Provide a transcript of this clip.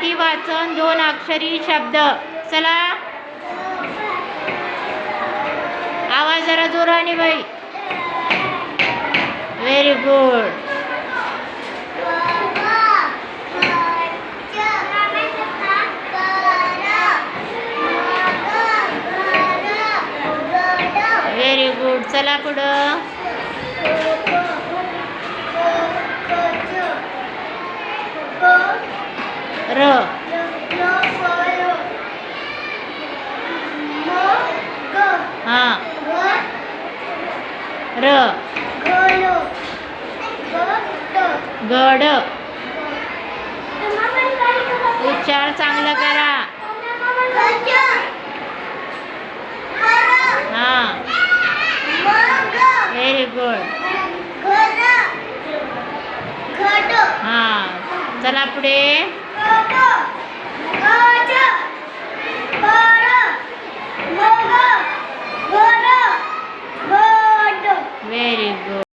मराठी वाचन 2 अक्षरी शब्द. चला आवाज जरा जोराने बाई. Very good. Very good. चला पुढं. र हां र गड. उच्चार चांगला करा. हां व्हेरी गुड. हां चला पुढे.